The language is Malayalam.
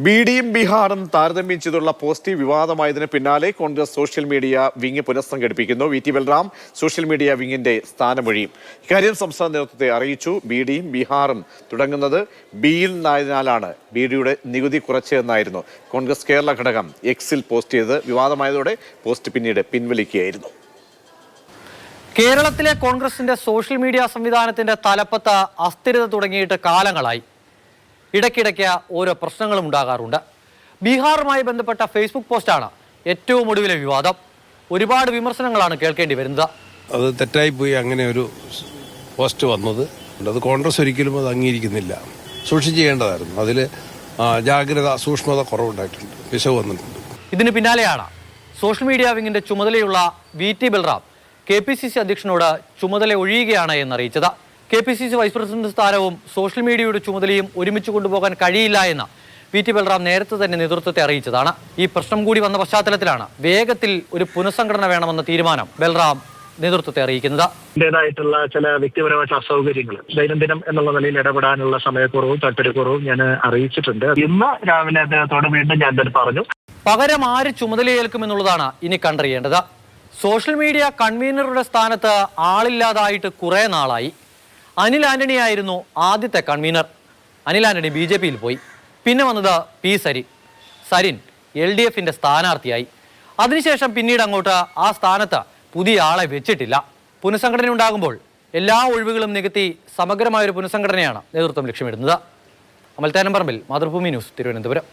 ബിഡിയും ബീഹാറും താരതമ്യം ചെയ്തുള്ള പോസ്റ്റ് വിവാദമായതിന് പിന്നാലെ കോൺഗ്രസ് സോഷ്യൽ മീഡിയ വിങ് പുനഃസംഘടിപ്പിക്കുന്നു. VT ബൽറാം സോഷ്യൽ മീഡിയ വിങ്ങിന്റെ സ്ഥാനമൊഴിയും. ഇക്കാര്യം സംസ്ഥാന നേതൃത്വത്തെ അറിയിച്ചു. ബിഡിയും ബീഹാറും തുടങ്ങുന്നത് ബിയിൽ നിന്നായതിനാലാണ് ബിഡിയുടെ നികുതി കുറച്ചതെന്നായിരുന്നു കോൺഗ്രസ് കേരള ഘടകം എക്സിൽ പോസ്റ്റ് ചെയ്ത്. വിവാദമായതോടെ പോസ്റ്റ് പിന്നീട് പിൻവലിക്കുകയായിരുന്നു. കേരളത്തിലെ കോൺഗ്രസിന്റെ സോഷ്യൽ മീഡിയ സംവിധാനത്തിന്റെ തലപ്പത്ത് അസ്ഥിരത തുടങ്ങിയിട്ട് കാലങ്ങളായി. ഇടയ്ക്കിടയ്ക്ക് ഓരോ പ്രശ്നങ്ങളും ഉണ്ടാകാറുണ്ട്. ബീഹാറുമായി ബന്ധപ്പെട്ട ഫേസ്ബുക്ക് പോസ്റ്റാണ് ഏറ്റവും ഒടുവിലെ വിവാദം. ഒരുപാട് വിമർശനങ്ങളാണ് കേൾക്കേണ്ടി വരുന്നത്. അത് തെറ്റായി പോയി അങ്ങനെ ഒരു പോസ്റ്റ് വന്നത്. അത് കോൺഗ്രസ് ഒരിക്കലും അത് അംഗീകരിക്കുന്നില്ല. സൂക്ഷിച്ച് ചെയ്യേണ്ടതായിരുന്നു. അതിൽ ജാഗ്രത സൂക്ഷ്മത കുറവുണ്ടായിട്ടുണ്ട്, പിശക് വന്നിട്ടുണ്ട്. ഇതിന് പിന്നാലെയാണ് സോഷ്യൽ മീഡിയ വിങ്ങിന്റെ ചുമതലയുള്ള VT ബൽറാം KPCC അധ്യക്ഷനോട് ചുമതല ഒഴിയുകയാണ് എന്നറിയിച്ചത്. KPCC വൈസ് പ്രസിഡന്റ് സ്ഥാനവും സോഷ്യൽ മീഡിയയുടെ ചുമതലയും ഒരുമിച്ച് കൊണ്ടുപോകാൻ കഴിയില്ല എന്ന് VT ബൽറാം നേരത്തെ തന്നെ നേതൃത്വത്തെ അറിയിച്ചതാണ്. ഈ പ്രശ്നം കൂടി വന്ന പശ്ചാത്തലത്തിലാണ് വേഗത്തിൽ ഒരു പുനഃസംഘടന വേണമെന്ന തീരുമാനം ബൽറാം നേതൃത്വത്തെ അറിയിക്കുന്നത്. ായിട്ടുള്ള ചില വ്യക്തിപരമായിട്ടുള്ള അസൗകര്യങ്ങൾ ദൈനംദിനം എന്നുള്ള നിലയിൽ ഇടപെടാനുള്ള സമയക്കുറവും താല്പര്യക്കുറവും ഞാൻ അറിയിച്ചിട്ടുണ്ട്. ഇന്ന് രാവിലെ അദ്ദേഹത്തോട് വീണ്ടും ഞാൻ തന്നെ പറഞ്ഞു. പകരം ആര് ചുമതലയേൽക്കുമെന്നുള്ളതാണ് ഇനി കണ്ടറിയേണ്ടത്. സോഷ്യൽ മീഡിയ കൺവീനറുടെ സ്ഥാനത്ത് ആളില്ലാതായിട്ട് കുറെ നാളായി. അനിൽ ആന്റണി ആയിരുന്നു ആദ്യത്തെ കൺവീനർ. അനിൽ ആന്റണി BJPയിൽ പോയി. പിന്നെ വന്നത് P സരിൻ. സരിൻ LDFന്റെ സ്ഥാനാർത്ഥിയായി. അതിനുശേഷം പിന്നീട് അങ്ങോട്ട് ആ സ്ഥാനത്ത് പുതിയ ആളെ വെച്ചിട്ടില്ല. പുനഃസംഘടന ഉണ്ടാകുമ്പോൾ എല്ലാ ഒഴിവുകളും നികത്തി സമഗ്രമായൊരു പുനഃസംഘടനയാണ് നേതൃത്വം ലക്ഷ്യമിടുന്നത്. അമൽത്താനം പറമ്പിൽ, മാതൃഭൂമി ന്യൂസ്, തിരുവനന്തപുരം.